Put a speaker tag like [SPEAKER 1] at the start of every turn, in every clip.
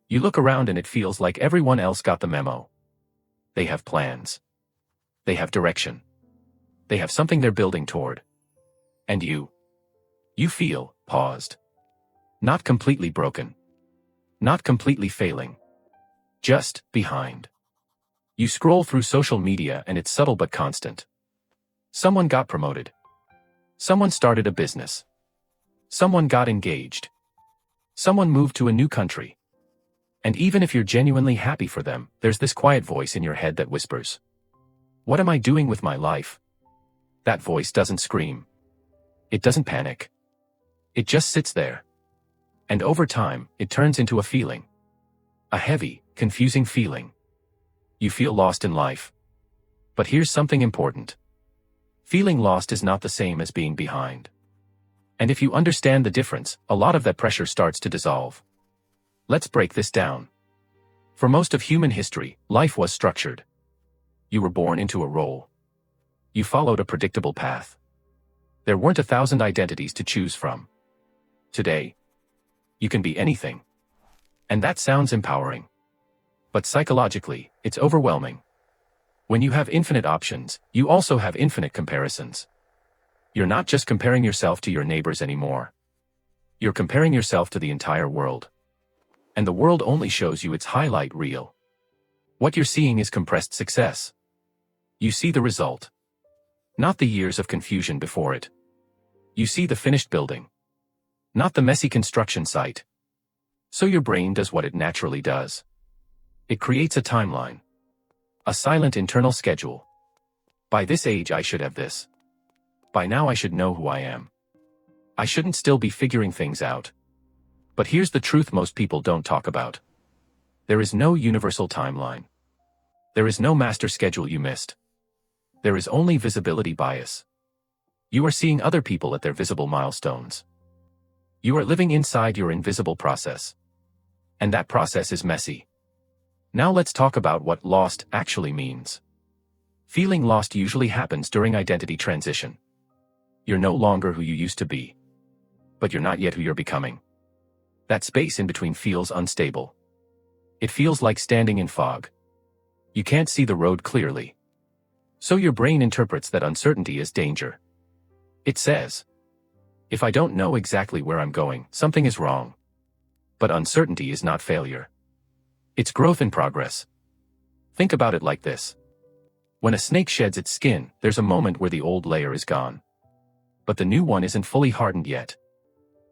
[SPEAKER 1] You look around and it feels like everyone else got the memo. They have plans. They have direction. They have something they're building toward. And you feel paused. Not completely broken. Not completely failing. Just behind. You scroll through social media and it's subtle but constant. Someone got promoted. Someone started a business. Someone got engaged. Someone moved to a new country. And even if you're genuinely happy for them, there's this quiet voice in your head that whispers, "What am I doing with my life?" That voice doesn't scream. It doesn't panic. It just sits there. And over time, it turns into a feeling. A heavy, confusing feeling. You feel lost in life. But here's something important. Feeling lost is not the same as being behind. And if you understand the difference, a lot of that pressure starts to dissolve. Let's break this down. For most of human history, life was structured. You were born into a role. You followed a predictable path. There weren't 1,000 identities to choose from. Today, you can be anything. And that sounds empowering. But psychologically, it's overwhelming. When you have infinite options, you also have infinite comparisons. You're not just comparing yourself to your neighbors anymore. You're comparing yourself to the entire world. And the world only shows you its highlight reel. What you're seeing is compressed success. You see the result. Not the years of confusion before it. You see the finished building. Not the messy construction site. So your brain does what it naturally does. It creates a timeline. A silent internal schedule. By this age I should have this. By now I should know who I am. I shouldn't still be figuring things out. But here's the truth most people don't talk about. There is no universal timeline. There is no master schedule you missed. There is only visibility bias. You are seeing other people at their visible milestones. You are living inside your invisible process. And that process is messy. Now let's talk about what lost actually means. Feeling lost usually happens during identity transition. You're no longer who you used to be. But you're not yet who you're becoming. That space in between feels unstable. It feels like standing in fog. You can't see the road clearly. So your brain interprets that uncertainty as danger. It says, if I don't know exactly where I'm going, something is wrong. But uncertainty is not failure. It's growth in progress. Think about it like this. When a snake sheds its skin, there's a moment where the old layer is gone. But the new one isn't fully hardened yet.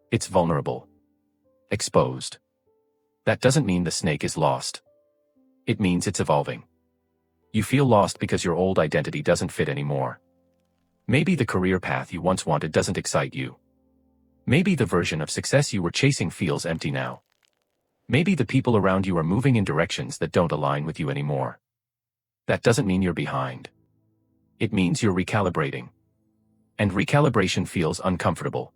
[SPEAKER 1] It's vulnerable. Exposed. That doesn't mean the snake is lost. It means it's evolving. You feel lost because your old identity doesn't fit anymore. Maybe the career path you once wanted doesn't excite you. Maybe the version of success you were chasing feels empty now. Maybe the people around you are moving in directions that don't align with you anymore. That doesn't mean you're behind. It means you're recalibrating. And recalibration feels uncomfortable.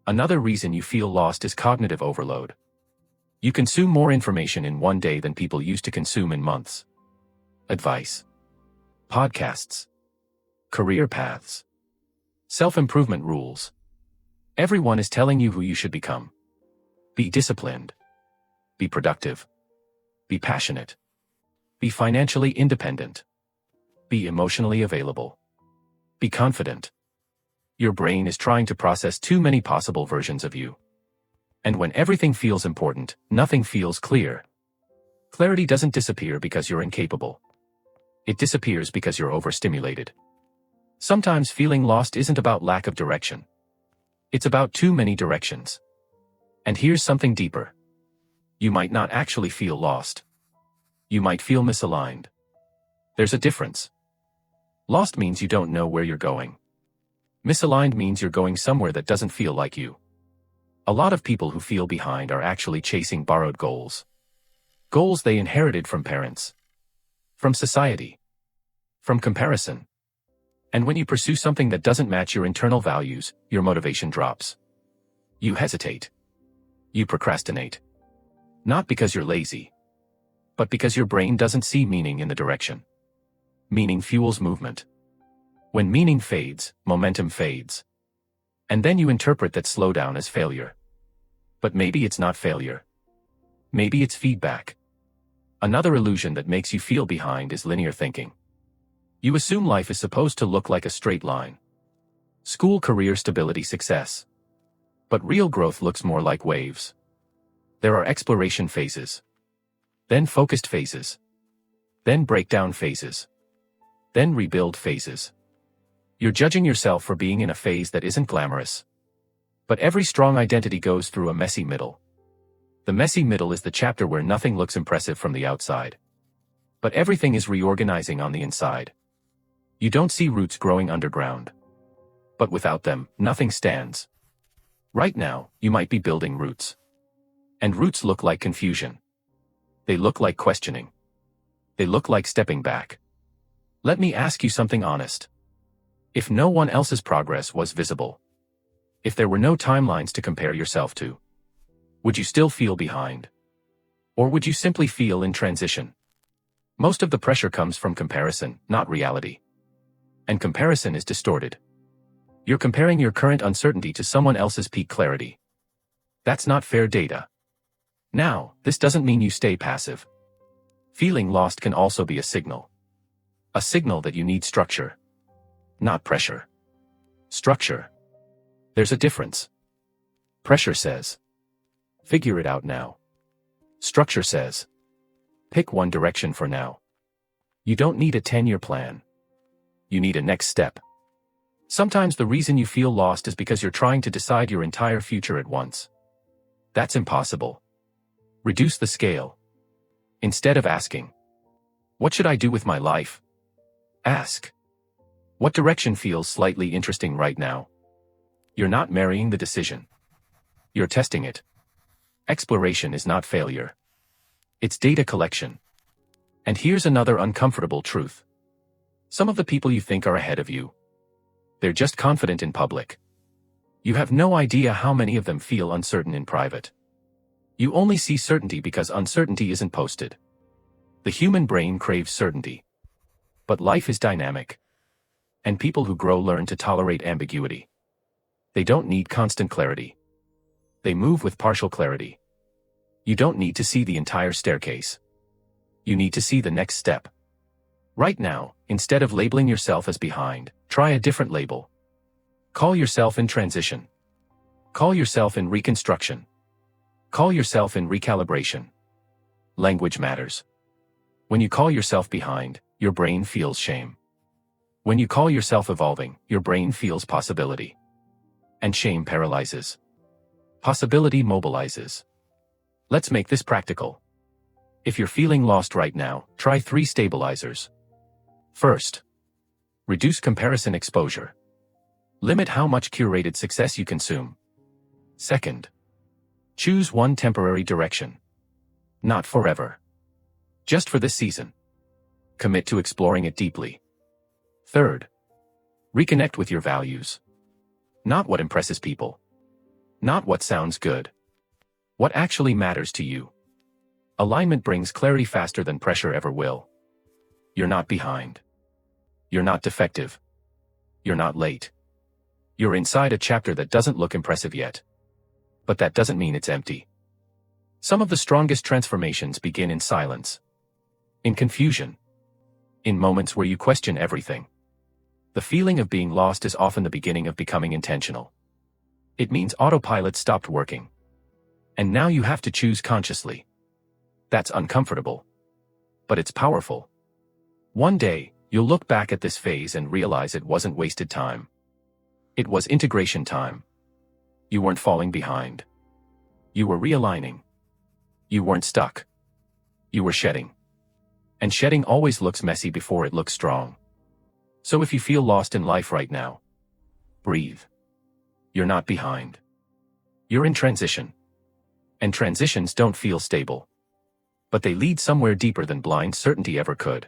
[SPEAKER 1] Another reason you feel lost is cognitive overload. You consume more information in one day than people used to consume in months. Advice. Podcasts. Career paths. Self-improvement rules. Everyone is telling you who you should become. Be disciplined. Be productive. Be passionate. Be financially independent. Be emotionally available. Be confident. Your brain is trying to process too many possible versions of you. And when everything feels important, nothing feels clear. Clarity doesn't disappear because you're incapable. It disappears because you're overstimulated. Sometimes feeling lost isn't about lack of direction. It's about too many directions. And here's something deeper. You might not actually feel lost. You might feel misaligned. There's a difference. Lost means you don't know where you're going. Misaligned means you're going somewhere that doesn't feel like you. A lot of people who feel behind are actually chasing borrowed goals. Goals they inherited from parents. From society. From comparison. And when you pursue something that doesn't match your internal values, your motivation drops. You hesitate. You procrastinate. Not because you're lazy, but because your brain doesn't see meaning in the direction. Meaning fuels movement. When meaning fades, momentum fades. And then you interpret that slowdown as failure. But maybe it's not failure. Maybe it's feedback. Another illusion that makes you feel behind is linear thinking. You assume life is supposed to look like a straight line. School, career, stability, success. But real growth looks more like waves. There are exploration phases. Then focused phases. Then breakdown phases. Then rebuild phases. You're judging yourself for being in a phase that isn't glamorous. But every strong identity goes through a messy middle. The messy middle is the chapter where nothing looks impressive from the outside. But everything is reorganizing on the inside. You don't see roots growing underground. But without them, nothing stands. Right now, you might be building roots. And roots look like confusion. They look like questioning. They look like stepping back. Let me ask you something honest. If no one else's progress was visible, if there were no timelines to compare yourself to, would you still feel behind? Or would you simply feel in transition? Most of the pressure comes from comparison, not reality. And comparison is distorted. You're comparing your current uncertainty to someone else's peak clarity. That's not fair data. Now, this doesn't mean you stay passive. Feeling lost can also be a signal. A signal that you need structure. Not pressure. Structure. There's a difference. Pressure says, figure it out now. Structure says, pick one direction for now. You don't need a 10-year plan. You need a next step. Sometimes the reason you feel lost is because you're trying to decide your entire future at once. That's impossible. Reduce the scale. Instead of asking, what should I do with my life? Ask, what direction feels slightly interesting right now? You're not marrying the decision. You're testing it. Exploration is not failure. It's data collection. And here's another uncomfortable truth. Some of the people you think are ahead of you, they're just confident in public. You have no idea how many of them feel uncertain in private. You only see certainty because uncertainty isn't posted. The human brain craves certainty. But life is dynamic. And people who grow learn to tolerate ambiguity. They don't need constant clarity. They move with partial clarity. You don't need to see the entire staircase. You need to see the next step. Right now, instead of labeling yourself as behind, try a different label. Call yourself in transition. Call yourself in reconstruction. Call yourself in recalibration. Language matters. When you call yourself behind, your brain feels shame. When you call yourself evolving, your brain feels possibility. And shame paralyzes. Possibility mobilizes. Let's make this practical. If you're feeling lost right now, try 3 stabilizers. First, reduce comparison exposure. Limit how much curated success you consume. Second, choose one temporary direction. Not forever. Just for this season. Commit to exploring it deeply. Third, reconnect with your values. Not what impresses people. Not what sounds good. What actually matters to you. Alignment brings clarity faster than pressure ever will. You're not behind. You're not defective. You're not late. You're inside a chapter that doesn't look impressive yet. But that doesn't mean it's empty. Some of the strongest transformations begin in silence. In confusion. In moments where you question everything. The feeling of being lost is often the beginning of becoming intentional. It means autopilot stopped working. And now you have to choose consciously. That's uncomfortable. But it's powerful. One day, you'll look back at this phase and realize it wasn't wasted time. It was integration time. You weren't falling behind. You were realigning. You weren't stuck. You were shedding. And shedding always looks messy before it looks strong. So if you feel lost in life right now, breathe. You're not behind. You're in transition. And transitions don't feel stable. But they lead somewhere deeper than blind certainty ever could.